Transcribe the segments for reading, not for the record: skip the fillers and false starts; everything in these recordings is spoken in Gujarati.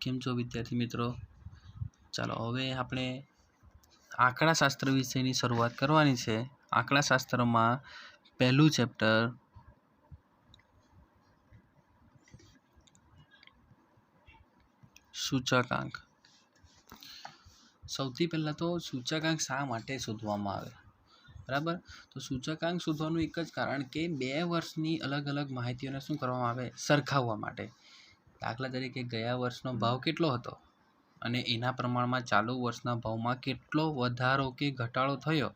કેમ છો વિદ્યાર્થી મિત્રો? ચાલો હવે આપણે આંકડાશાસ્ત્ર વિષયની શરૂઆત કરવાની છે. આંકડાશાસ્ત્રમાં પહેલું ચેપ્ટર સૂચકાંક. સૌથી પહેલાં તો સૂચકાંક શા માટે શોધવામાં આવે, બરાબર? તો સૂચકાંક શોધવાનું એક જ કારણ કે 2 વર્ષની અલગ અલગ માહિતીઓને શું કરવામાં આવે, સરખાવવા માટે. દાખલા તરીકે ગયા વર્ષનો ભાવ કેટલો હતો અને એના પ્રમાણમાં ચાલુ વર્ષના ભાવમાં કેટલો વધારો કે ઘટાડો થયો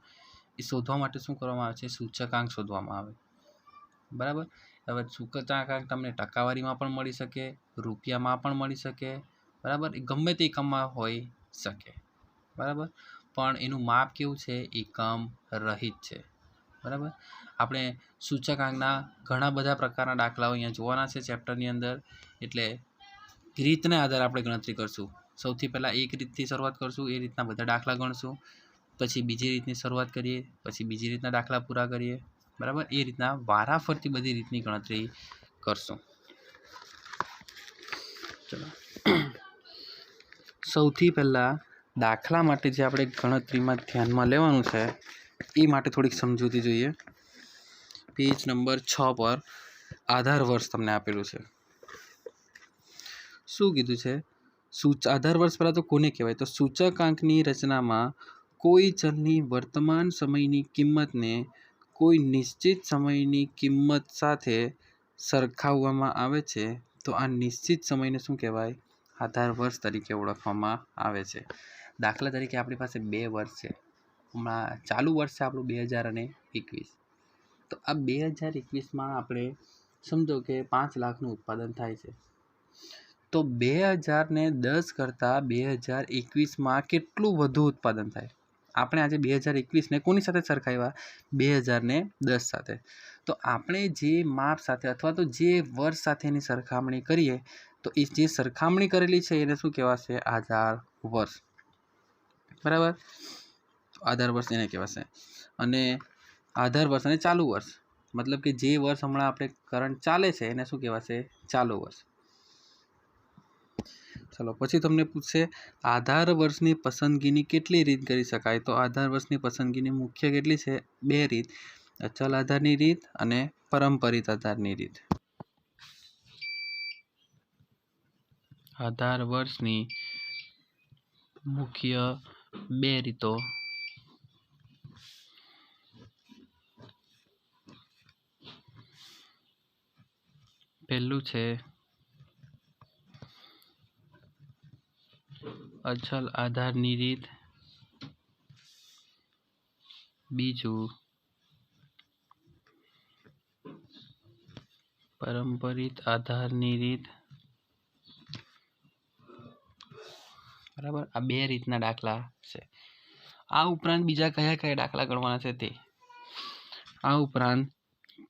એ શોધવા માટે શું કરવામાં આવે છે, સૂચકાંક શોધવામાં આવે, બરાબર? હવે સૂચકાંક તમને ટકાવારીમાં પણ મળી શકે, રૂપિયામાં પણ મળી શકે, બરાબર? એ ગમે તે એકમમાં હોઈ શકે, બરાબર? પણ એનું માપ કેવું છે, એકમ રહિત છે, બરાબર? આપણે સૂચકાંકના ઘણા બધા પ્રકારના દાખલાઓ અહીંયા જોવાના છે ચેપ્ટરની અંદર. એટલે રીતના આધારે આપણે ગણતરી કરશું. સૌથી પહેલાં એક રીતથી શરૂઆત કરશું, એ રીતના બધા દાખલા ગણશું. પછી બીજી રીતની શરૂઆત કરીએ, પછી બીજી રીતના દાખલા પૂરા કરીએ, બરાબર? એ રીતના વારાફરતી બધી રીતની ગણતરી કરશું. ચલો, સૌથી પહેલાં દાખલા માટે જે આપણે ગણતરીમાં ધ્યાનમાં લેવાનું છે એ માટે થોડીક સમજૂતી જોઈએ. પેજ નંબર 6 પર આધાર વર્ષ તમને આપેલું છે. શું કીધું છે? આધાર વર્ષ પહેલાં તો કોને કહેવાય? તો સૂચકાંકની રચનામાં કોઈ ચલની વર્તમાન સમયની કિંમતને કોઈ નિશ્ચિત સમયની કિંમત સાથે સરખાવવામાં આવે છે. તો આ નિશ્ચિત સમયને શું કહેવાય? આધાર વર્ષ તરીકે ઓળખવામાં આવે છે. દાખલા તરીકે આપણી પાસે 2 વર્ષ છે. હમણાં ચાલુ વર્ષ છે આપણું 2021. તો આ 2021માં આપણે સમજો કે 5 લાખનું ઉત્પાદન થાય છે. તો 2010 કરતાં 2021માં કેટલું વધુ ઉત્પાદન થાય? આપણે આજે 2021ને કોની સાથે સરખાવ્યા? 2010 સાથે. તો આપણે જે માપ સાથે અથવા તો જે વર્ષ સાથેની સરખામણી કરીએ તો એ જે સરખામણી કરેલી છે એને શું કહેવાશે? આધાર વર્ષ, બરાબર? આધાર વર્ષ એને કહેવાશે. અને આધાર વર્ષ અને ચાલુ વર્ષ, મતલબ કે જે વર્ષ હમણાં આપણે કરંટ ચાલે છે એને શું કહેવાશે? ચાલુ વર્ષ. ચલો, પછી તમને પૂછશે આધાર વર્ષની પસંદગીની કેટલી રીત કરી શકાય? તો આધાર વર્ષની પસંદગીની મુખ્ય કેટલી છે? 2 રીત, અચલ આધારની રીત અને પરંપરિત આધારની રીત. આધાર વર્ષની મુખ્ય 2 રીતો. પહેલું છે અચલ આધારની રીત, બીજું પરંપરિત આધારની રીત, બરાબર? આ 2 રીતના દાખલા છે. આ ઉપરાંત બીજા કયા કયા દાખલા ગણવાના છે તે. આ ઉપરાંત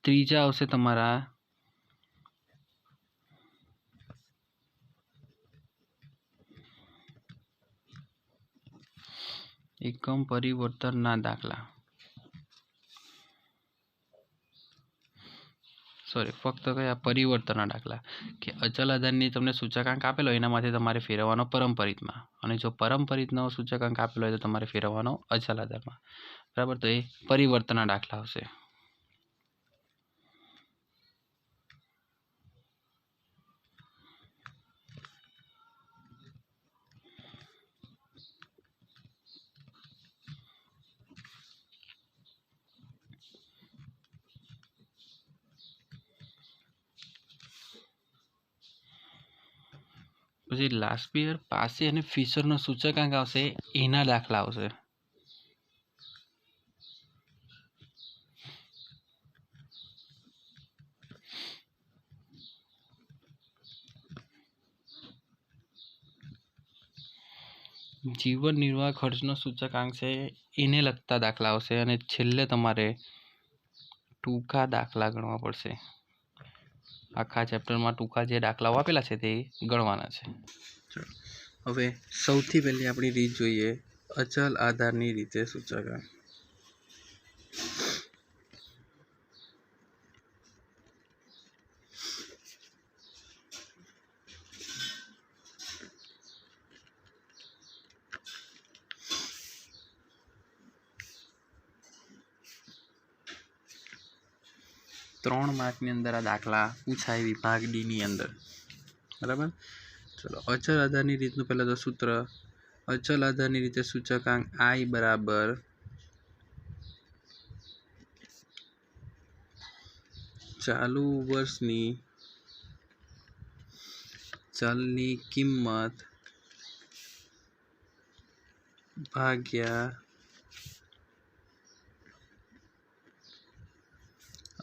ત્રીજા આવશે તમારા એકમ પરિવર્તનના દાખલા. ફક્ત કયા? પરિવર્તનના દાખલા. કે અચલ આધારની તમને સૂચકાંક આપેલો એનામાંથી તમારે ફેરવવાનો પરંપરિતમાં, અને જો પરંપરિતનો સૂચકાંક આપેલો હોય તો તમારે ફેરવવાનો અચલ આધારમાં, બરાબર? તો એ પરિવર્તનના દાખલા આવશે. પછી લાસ્પિયર, પાસી અને ફિશરનો સૂચકાંક આવશે, એના દાખલા આવશે. જીવન નિર્વાહ ખર્ચનો સૂચકાંક છે એને લગતા દાખલા આવશે. અને છેલ્લે તમારે ટૂંકા દાખલા ગણવા પડશે. આખા ચેપ્ટરમાં ટૂંકા જે દાખલાઓ આપેલા છે તે ગણવાના છે. હવે સૌથી પહેલી આપણી રીત જોઈએ, અચલ આધારની રીતે સૂચકાંક. 3 માર્કની અંદર આ દાખલા પૂછાય વિભાગ ડીની અંદર, બરાબર. ચલો, અચલ આધારની રીતનું પહેલાં તો સૂત્ર. અચલ આધારની રીતે સૂચકાંક આઈ બરાબર ચાલુ વર્ષની ચલની કિંમત ભાગ્યા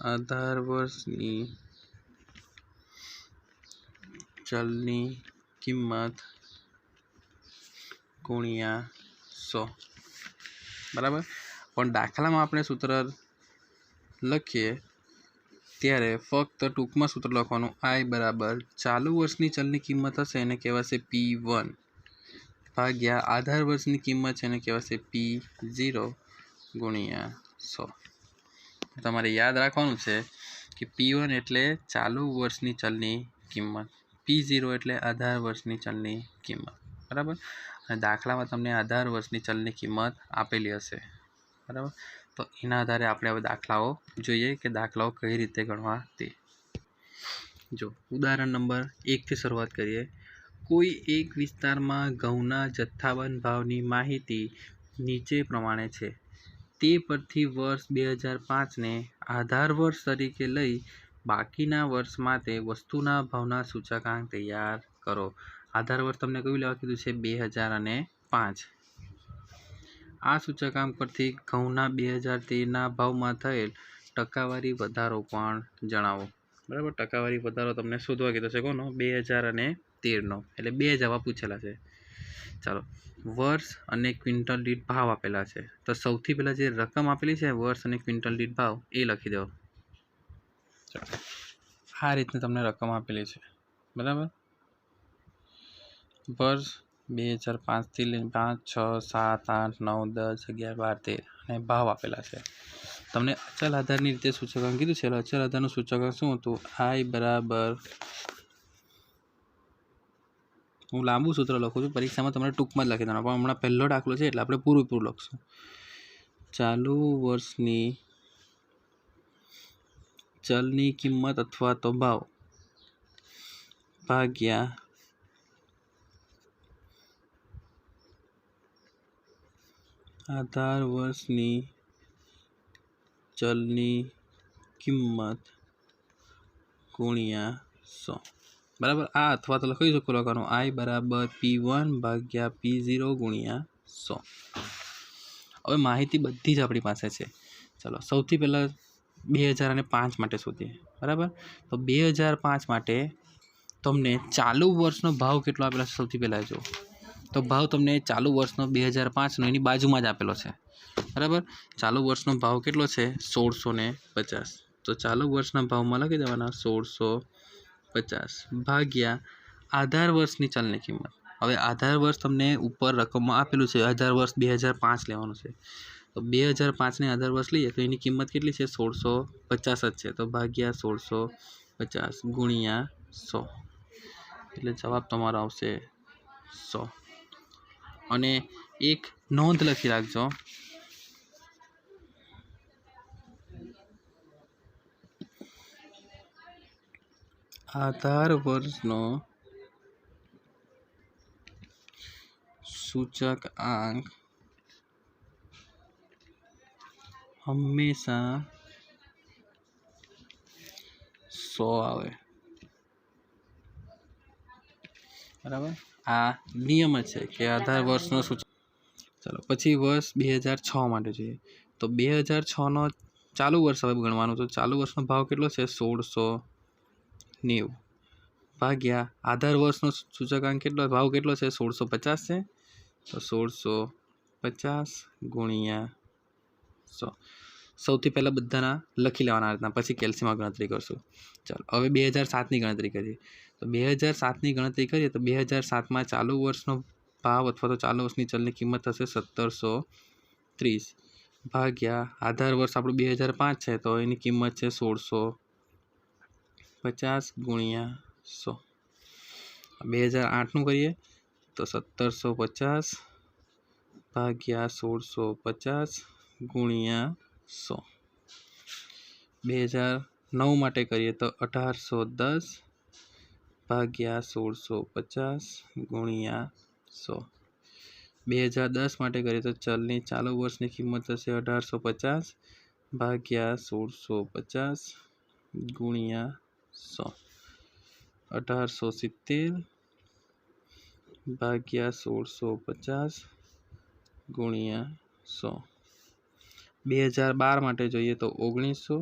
આધાર વર્ષની ચલની કિંમત ગુણ્યા 100, બરાબર. પણ દાખલામાં આપણે સૂત્ર લખીએ ત્યારે ફક્ત ટૂંકમાં સૂત્ર લખવાનું. આઈ બરાબર ચાલુ વર્ષની ચલની કિંમત હશે એને કહેવાશે P1 ભાગ્યા આધાર વર્ષની કિંમત છે એને કહેવાશે P0 ગુણ્યા 100. તમારે યાદ રાખવાનું છે કે P1 એટલે ચાલુ વર્ષની ચલની કિંમત, P0 એટલે આધાર વર્ષની ચલની કિંમત, બરાબર. અને દાખલામાં તમને આધાર વર્ષની ચલની કિંમત આપેલી હશે, બરાબર. તો એના આધારે આપણે હવે દાખલાઓ જોઈએ કે દાખલાઓ કઈ રીતે ગણવા તે. જો ઉદાહરણ નંબર 1થી શરૂઆત કરીએ. કોઈ એક વિસ્તારમાં ઘઉંના જથ્થાબંધ ભાવની માહિતી નીચે પ્રમાણે છે. તે પરથી વર્ષ 2005ને આધાર વર્ષ તરીકે લઈ બાકીના વર્ષ માટે વસ્તુના ભાવના સૂચકાંક તૈયાર કરો. આધાર વર્ષ તમને કયું લેવા કીધું છે? 2005. આ સૂચકાંક પરથી ઘઉંના 2013ના ભાવમાં થયેલ ટકાવારી વધારો પણ જણાવો, બરાબર. ટકાવારી વધારો તમને શોધવા કીધો છે કોનો? 2013નો, એટલે 2 જવાબ પૂછેલા છે. ચાલો, વર્ષ અને ક્વિન્ટલ દીઠ ભાવ આપેલા છે. તો સૌથી પહેલાં જે રકમ આપેલી છે વર્ષ અને ક્વિન્ટલ દીઠ ભાવ એ લખી દો. આ રીતની તમને રકમ આપેલી છે, બરાબર. વર્ષ 2005થી લઈને 5, 6, 7, 8, 9, 10, 11, 12, 13 અને ભાવ આપેલા છે. તમને અચલ આધારની રીતે સૂચકાંક કીધું છે. અચલ આધારનું સૂચકાંક શું હતું? આઈ બરાબર, હું લાંબુ સૂત્ર લખું છું, પરીક્ષામાં તમારે ટૂંકમાં જ લખી દેવાનું, પણ હમણાં પહેલો દાખલો છે એટલે આપણે પૂરું લખશું. ચાલુ વર્ષની ચલની કિંમત અથવા તો ભાવ ભાગ્યા આધાર વર્ષની ચલની કિંમત ગુણ્યા 100, બરાબર. આ અથવા તો લખી શકો લખવાનું. આઈ બરાબર P1 ભાગ્યા P0 ગુણ્યા 100. હવે માહિતી બધી જ આપણી પાસે છે. ચાલો, સૌથી પહેલાં 2005 માટે શોધીએ, બરાબર. તો 2005 માટે તમને ચાલુ વર્ષનો ભાવ કેટલો આપેલો છે? સૌથી પહેલાં જો તો ભાવ તમને ચાલુ વર્ષનો 2005નો એની બાજુમાં જ આપેલો છે, બરાબર. ચાલુ વર્ષનો ભાવ કેટલો છે? 1650. તો ચાલુ વર્ષના ભાવમાં લખી દેવાના 1650 ભાગ્યા આધાર વર્ષની ચલની કિંમત. હવે આધાર વર્ષ તમને ઉપર રકમમાં આપેલું છે, આધાર વર્ષ 2005 લેવાનું છે. તો 2005ને આધાર વર્ષ લઈએ તો એની કિંમત કેટલી છે? 1650 જ છે. તો ભાગ્યા 1650 ગુણ્યા 100, એટલે જવાબ તમારો આવશે 100. અને એક નોંધ લખી રાખજો, આધાર વર્ષનો સૂચકાંક હંમેશા 100 આવે, બરાબર. આ નિયમ જ છે કે આધાર વર્ષનો સૂચક. ચાલો, પછી વર્ષ 2006 માટે જોઈએ. તો 2006નો ચાલુ વર્ષ હવે ગણવાનું. તો ચાલુ વર્ષનો ભાવ કેટલો છે? 1690 ભાગ્યા આધાર વર્ષનો સૂચકાંક કેટલો ભાવ કેટલો છે? 1650 છે. તો 1650 ગુણ્યા 100. સૌથી પહેલાં બધાના લખી લેવાના રીતના, પછી કેલ્સીમાં ગણતરી કરશું. ચાલો, હવે 2007ની ગણતરી કરીએ. તો 2007ની ગણતરી કરીએ તો 2007માં ચાલુ વર્ષનો ભાવ અથવા તો ચાલુ વર્ષની ચલની કિંમત થશે 1730 ભાગ્યા આધાર વર્ષ આપણું 2005 છે તો એની કિંમત છે 1650 ગુણ્યા 100. 2008નું કરીએ તો 1750 ભાગ્યા 1650 ગુણ્યા 100. 9 માટે કરીએ તો 1810 ભાગ્યા 1650 ગુણ્યા 100. 2010 માટે કરીએ તો ચલની ચાલુ વર્ષની કિંમત થશે 1850 ભાગ્યા 1650 ગુણ્યા 100. 1870 ભાગ્યા 1650 ગુણ્યા 100. 2012 માટે જોઈએ તો 1900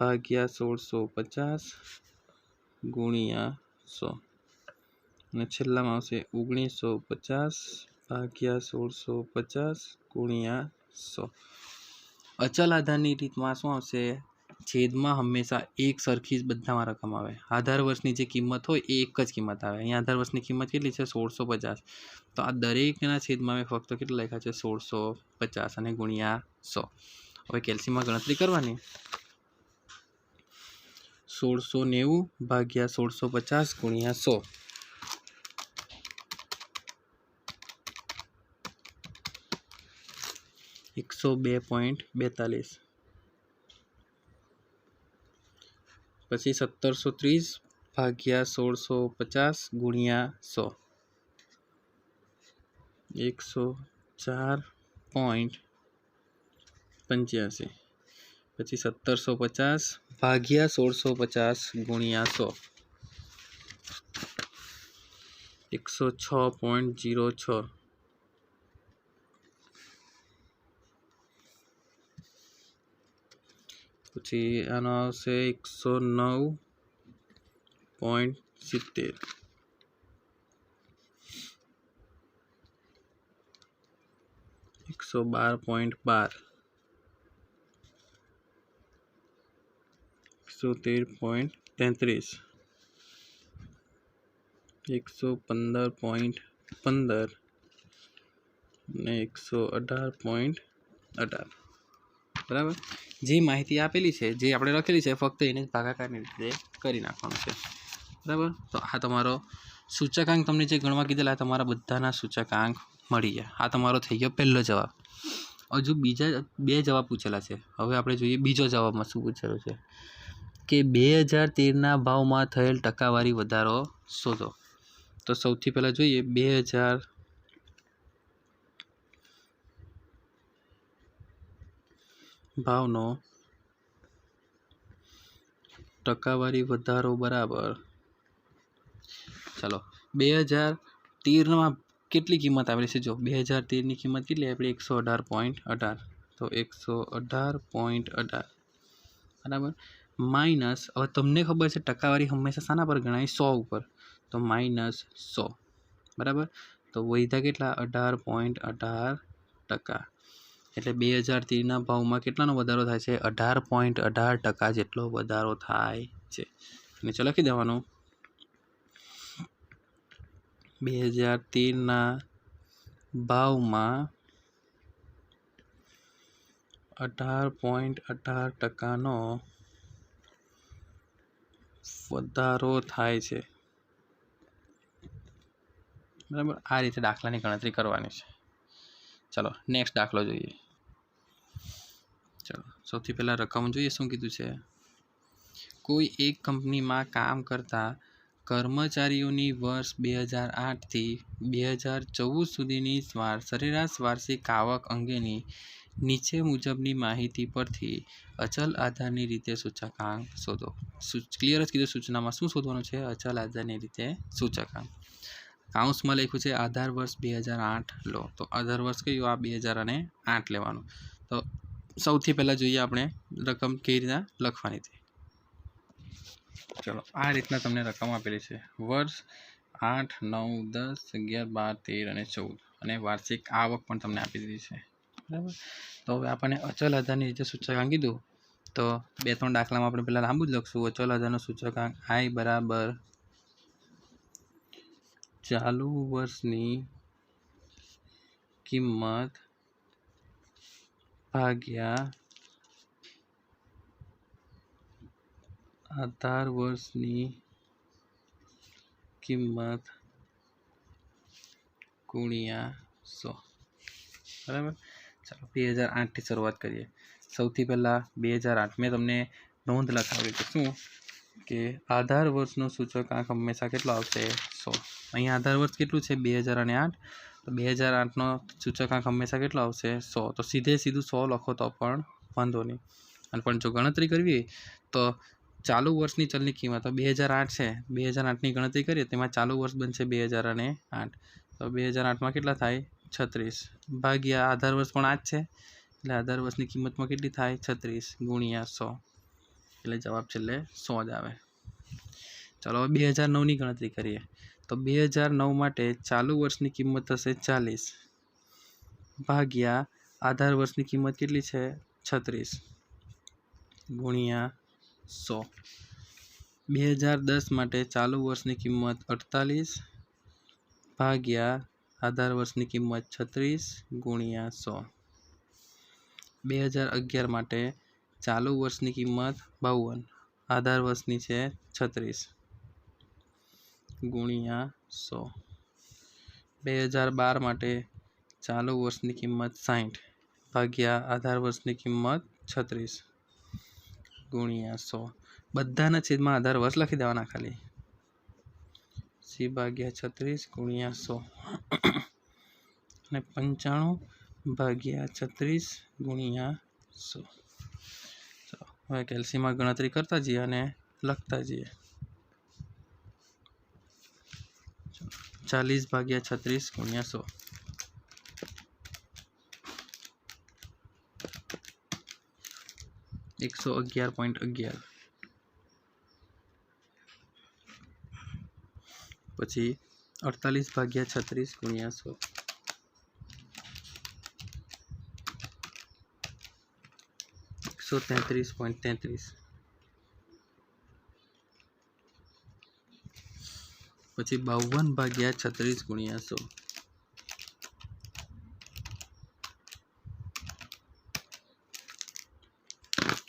ભાગ્યા 1650 ગુણ્યા 100. અને છેલ્લામાં આવશે 1950 ભાગ્યા 1650 ગુણ્યા 100. અચલ આધારની રીતમાં શું આવશે? છેદમાં હંમેશા એક સરખી જ બધામાં રકમ આવે. આધાર વર્ષની જે કિંમત હોય એ એક જ કિંમત આવે. અહીંયા આધાર વર્ષની કિંમત કેટલી છે? 1650. તો આ દરેકના છેદમાં મેં ફક્ત કેટલા લખ્યા છે? 1650 અને ગુણ્યા 100. હવે કેલ્સીમાં ગણતરી કરવાની. 1690 ભાગ્યા 1650 ગુણ્યા 100. 102.42. પછી 1730 ભાગ્યા 1650 ગુણ્યા 100. 104.85. પછી 1750 ભાગ્યા 1650 ગુણ્યા 100. 106.06. પછી આનો આવશે 109.70. 112.12. 113.33. 115.15 અને 118.18. બરાબર. જે માહિતી આપેલી છે, જે આપણે લખેલી છે, ફક્ત એને જ ભાગાકારની રીતે કરી નાખવાનું છે. બરાબર. તો આ તમારો સૂચકાંક તમને જે ગણવા કીધેલા તમારા બધાના સૂચકાંક મળી ગયા. આ તમારો થઈ ગયો પહેલો જવાબ. હજુ બીજા 2 જવાબ પૂછેલા છે. હવે આપણે જોઈએ બીજો જવાબમાં શું પૂછેલું છે કે 2013ના ભાવમાં થયેલ ટકાવારી વધારો શોધો. તો સૌથી પહેલાં જોઈએ 2000 ભાવનો ટકાવારી વધારો બરાબર. ચાલો 2013માં કેટલી કિંમત આવેલી છે? જો 2013ની કિંમત કેટલી આપણી? 118.18. તો 118.18 બરાબર. માઇનસ, હવે તમને ખબર છે ટકાવારી હંમેશા શાના પર ગણાય? 100 ઉપર. તો -100. બરાબર. તો વધ્યા કેટલા? 18.18%. એટલે 2013ના ભાવમાં કેટલાનો વધારો થાય છે? 18.18% જેટલો વધારો થાય છે. નીચે લખી દેવાનું 2013ના ભાવમાં 18.18%નો વધારો થાય છે. બરાબર. આ રીતે દાખલાની ગણતરી કરવાની છે. ચાલો નેક્સ્ટ દાખલો જોઈએ. ચાલો સૌથી પહેલાં રકમ જોઈએ. શું કીધું છે? કોઈ એક કંપનીમાં કામ કરતા કર્મચારીઓની વર્ષ 2008 થી 2014 સુધીની સરેરાશ વાર્ષિક આવક અંગેની નીચે મુજબની માહિતી પરથી અચલ આધારની રીતે સૂચકાંક શોધો. ક્લિયર જ કીધું સૂચનામાં શું શોધવાનું છે? અચલ આધારની રીતે સૂચકાંક. કાઉન્સમાં લખ્યું છે આધાર વર્ષ 2008 લો. તો આધાર વર્ષ કયું? આ 2008 લેવાનું. તો સૌથી પહેલાં જોઈએ આપણે રકમ કઈ રીતના લખવાની હતી. ચલો આ રીતના તમને રકમ આપેલી છે. વર્ષ 8, 9, 10, 11, 12, 13 અને 14 અને વાર્ષિક આવક પણ તમને આપી દીધી છે. બરાબર. તો હવે આપણને અચલ આધારની રીતે સૂચકાંક કીધું. તો 2-3 દાખલામાં આપણે પહેલાં લાંબુ જ લખશું. અચલ આધારનો સૂચકાંક I બરાબર ચાલુ વર્ષની કિંમત ભાગ્યા આધાર વર્ષની કિંમત ગુણ્યા 100. બરાબર. ચાલો 2008થી શરૂઆત કરીએ. સૌથી પહેલાં 2008 મેં તમને નોંધ લખાવી કે શું કે આધાર વર્ષનો સૂચકાંક હંમેશા કેટલો આવશે 100. અહીંયા આધાર વર્ષ કેટલું છે 2008. તો 2008નો સૂચકાંક હંમેશા કેટલો આવશે 100. તો સીધે સીધું 100 લખો તો પણ વાંધો નહીં. અને પણ જો ગણતરી કરવી તો ચાલુ વર્ષની ચલની કિંમત 2008 છે, 2008ની ગણતરી કરીએ તેમાં ચાલુ વર્ષ બનશે 2008. તો 2008માં કેટલા થાય 36 ભાગ્યા આધાર વર્ષ પણ આ જ છે એટલે આધાર વર્ષની કિંમતમાં કેટલી થાય 36 ગુણ્યા 100 એટલે જવાબ છેલ્લે 100 જ આવે. ચાલો હવે 2009ની ગણતરી કરીએ તો 2009 માટે ચાલુ વર્ષની કિંમત થશે 40 ભાગ્યા આધાર વર્ષની કિંમત કેટલી છે 36 ગુણ્યા 100. 2010 માટે ચાલુ વર્ષની કિંમત 48 ભાગ્યા આધાર વર્ષની કિંમત 36 ગુણ્યા 100. 2011 માટે ચાલુ વર્ષની કિંમત 52 આધાર વર્ષની છે 36 ગુણ્યા 100. 2012 માટે ચાલુ વર્ષની કિંમત 60 ભાગ્યા આધાર વર્ષની કિંમત 36 ગુણ્યા 100. બધાના છેદમાં આધાર વર્ષ લખી દેવાના ખાલી. સી ભાગ્યા 36 ગુણ્યા 100 અને 95 ભાગ્યા 36 ગુણ્યા 100. ચાલો હવે કેલ્સીમાં ગણતરી કરતા જઈએ અને લખતા જઈએ. 40 ભાગ્યા 36 ગુણ્યા 100 111.11. પછી 48 ભાગ્યા 36 ગુણ્યા 100 133.33. પછી 52 ભાગ્યા 36 ગુણ્યા 100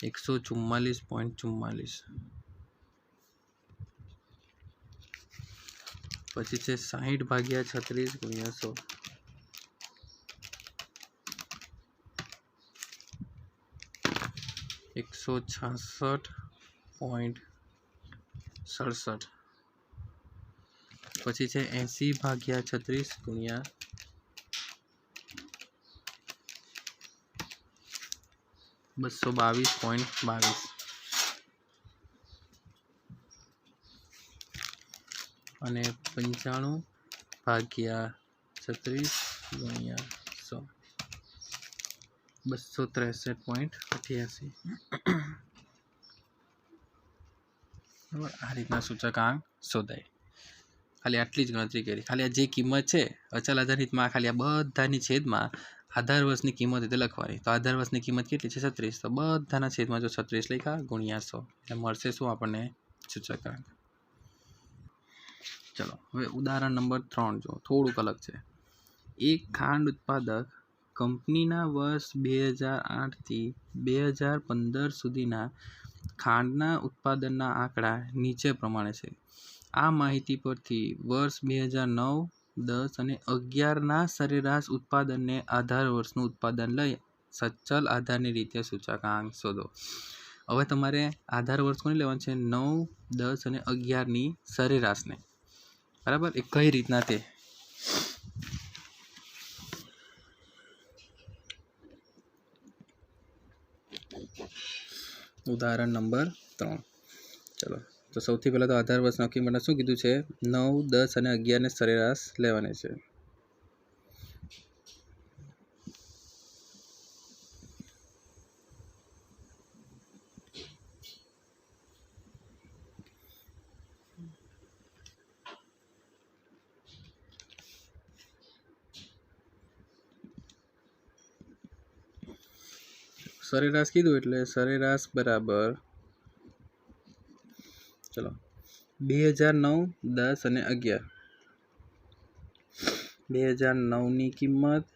144.44. પછી છે 60 ભાગ્યા 36 ગુણ્યા 100 166.67. પછી છે 80 ભાગ્યા 36 ગુણ્યા 222.22. અને 95 ભાગ્યા 36 ગુણ્યા 100 263.88. આ રીતના સૂચકાંક શોધાય. ખાલી આટલી જ ગણતરી કરી. ખાલી આ જે કિંમત છે અચલ આધારિતમાં ખાલી આ બધાની છેદમાં આધાર વર્ષની કિંમત એટલે લખવાની. તો આધાર વર્ષની કિંમત કેટલી છે 36. તો બધાના છેદમાં જો 36 લખ્યા ગુણ્યા 100 એટલે મળશે શું આપણને સૂચકાંક. ચલો હવે ઉદાહરણ નંબર 3 જો થોડુંક અલગ છે. એક ખાંડ ઉત્પાદક કંપનીના વર્ષ 2008 થી 2015 સુધીના ખાંડના ઉત્પાદનના આંકડા નીચે પ્રમાણે છે. આ માહિતી પરથી વર્ષ 2009, 10 અને 11ના સરેરાશ ઉત્પાદનને આધાર વર્ષનું ઉત્પાદન લઈ સચલ આધારની રીતે સૂચકાંક શોધો. હવે તમારે આધાર વર્ષ કોને લેવાનું છે 9, 10 અને 11ની સરેરાશને. બરાબર એ કઈ રીતના તે ઉદાહરણ નંબર 3. ચલો તો સૌથી પહેલાં તો આધાર વર્ષ નક્કી માટે શું કીધું છે 9, 10 અને 11ને સરેરાશ લેવાની છે. સરેરાશ કીધું એટલે સરેરાશ બરાબર ચલો 2009, 10 અને 11. 2009ની કિંમત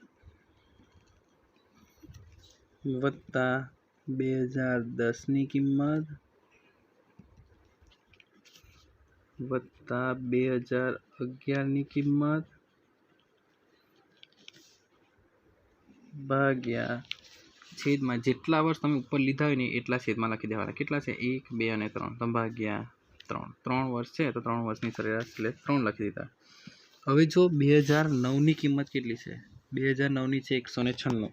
વત્તા 2010ની કિંમત વત્તા 2011ની કિંમત ભાગ્યા છેદમાં જેટલા વર્ષ તમે ઉપર લીધા હોય ને એટલા છેદમાં લખી દેવાના. કેટલા છે? 1, 2 અને 3 તો ભાગ્યા 3. 3 વર્ષ છે તો 3 વર્ષની સરેરાશ એટલે 3 લખી દીધા. હવે જો 2009ની કિંમત કેટલી છે? 2009ની છે 196,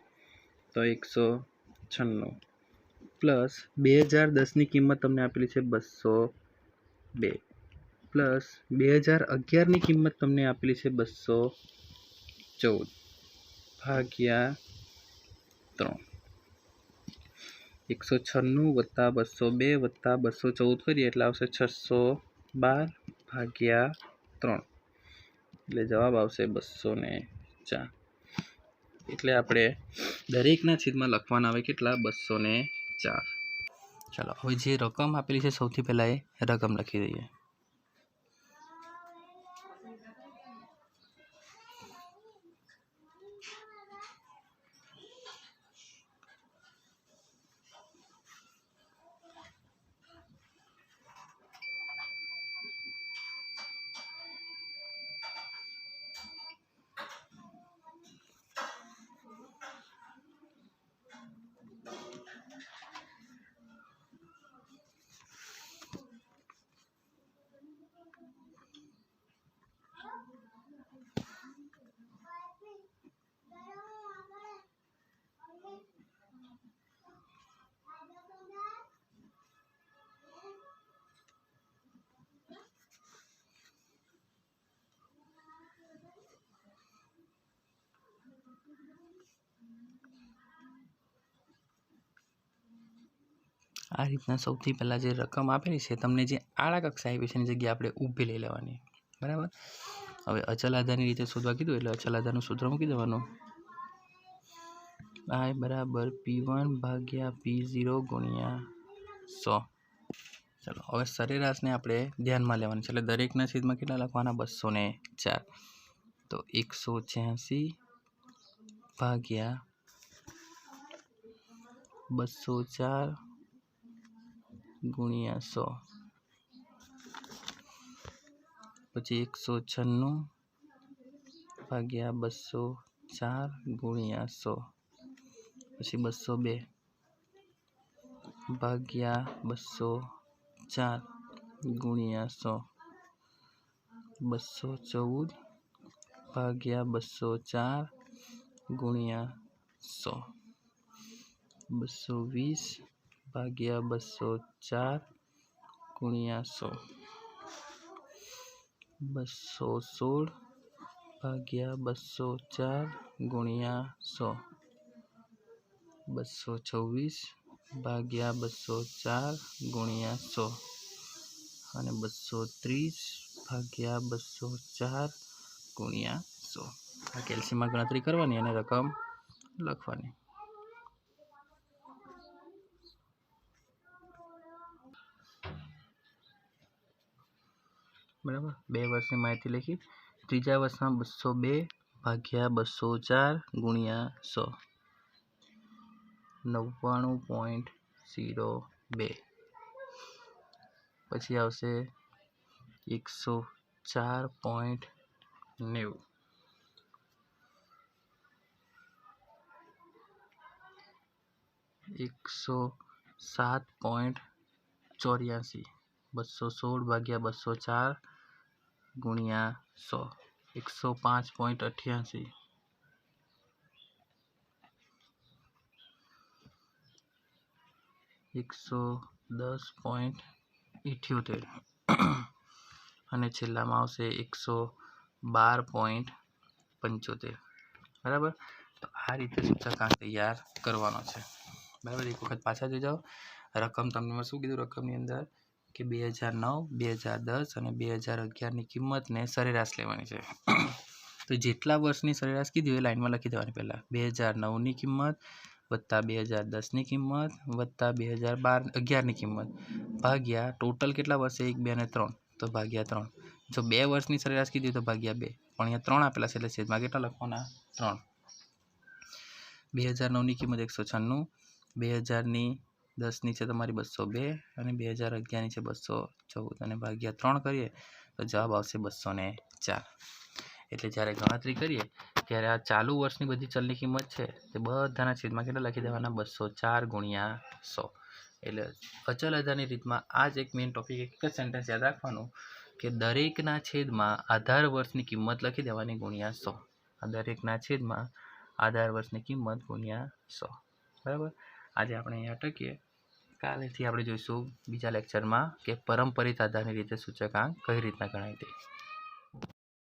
તો 196 પ્લસ 2010ની કિંમત તમને આપેલી છે 202 પ્લસ 2011ની કિંમત તમને આપેલી છે 214 ભાગ્યા 3. 196 વત્તા 202 વત્તા 214 કરીએ એટલે આવશે 612 ભાગ્યા 3, એટલે જવાબ આવશે 204. એટલે આપણે દરેકના છેદમાં લખવાના આવે કેટલા? 204. ચાલો હવે જે રકમ આપેલી છે સૌથી પહેલા એ રકમ લખી દઈએ. આ રીતના સૌથી પહેલાં જે રકમ આપેલી છે તમને જે આડા કક્ષા આપી છે એની જગ્યાએ આપણે ઊભી લઈ લેવાની. બરાબર. હવે અચલ આધારની રીતે શોધવા કીધું એટલે અચલ આધારનું સૂત્ર મૂકી દેવાનું. I બરાબર P1 ભાગ્યા P0 ગુણ્યા 100. ચાલો હવે સરેરાશને આપણે ધ્યાનમાં લેવાની છે એટલે દરેકના છેદમાં કેટલા લખવાના? 204. તો 186 ભાગ્યા 204 ગુણ્યા 100, પછી 196 ભાગ્યા 204 ગુણ્યા 100, પછી 202 ભાગ્યા 204 ગુણ્યા 100, 214 ભાગ્યા 204 ગુણ્યા 100, 220 ભાગ્યા 204 ગુણ્યા 100, 216 ભાગ્યા 204 ગુણ્યા 100, 224 ભાગ્યા 204 ગુણ્યા 100 અને 230 ભાગ્યા 204 ગુણ્યા 100. આ કેલ્સીમાં ગણતરી કરવાની અને રકમ લખવાની. બરાબર. 2 વર્ષની માહિતી લખી. ત્રીજા વર્ષમાં 202 ભાગ્યા 204 ગુણ્યા 100, 99.02. પછી આવશે 104.90, 107.84, 216 ભાગ્યા 204 ગુણ્યા 100, 105.88, 110.78 અને છેલ્લામાં આવશે 112.75. બરાબર. તો આ રીતે સૂચકાંક તૈયાર કરવાનો છે. બરાબર. એક વખત પાછા જોઈ જાઓ. રકમ તમને શું કીધું? રકમની અંદર કે 2009, 2010 અને 2011ની કિંમતને સરેરાશ લેવાની છે. તો જેટલા વર્ષની સરેરાશ કીધી એ લાઈનમાં લખી દેવાની. પહેલાં 2009ની કિંમત વત્તા 2010ની કિંમત વત્તા 2011ની કિંમત ભાગ્યા ટોટલ કેટલા વર્ષે? 1, 2 અને 3 તો ભાગ્યા 3. જો 2 વર્ષની સરેરાશ કીધી તો ભાગ્યા 2, પણ અહીંયા 3 આપેલા છે એટલે છેદમાં કેટલા લખવાના? 3. 2009ની કિંમત 196, 2010ની છે તમારી 202 અને 2011ની છે 214 અને ભાગ્યા 3 કરીએ તો જવાબ આવશે 204. એટલે જ્યારે ગણતરી કરીએ ત્યારે આ ચાલુ વર્ષની બધી ચલની કિંમત છે તે બધાના છેદમાં કેટલા લખી દેવાના? 204 ગુણ્યા 100. એટલે અચલ આધારની રીતમાં આ જ એક મેઇન ટોપિક, એક જ સેન્ટેન્સ યાદ રાખવાનું કે દરેકના છેદમાં આધાર વર્ષની કિંમત લખી દેવાની ગુણ્યા 100. આ દરેકના છેદમાં આધાર વર્ષની કિંમત ગુણ્યા 100. બરાબર. આજે આપણે અહીંયા અટકીએ. કાલેથી આપણે જોઈશું બીજા લેક્ચરમાં કે પરંપરિત આધારની રીતે સૂચકાંક કઈ રીતના ગણાય તે.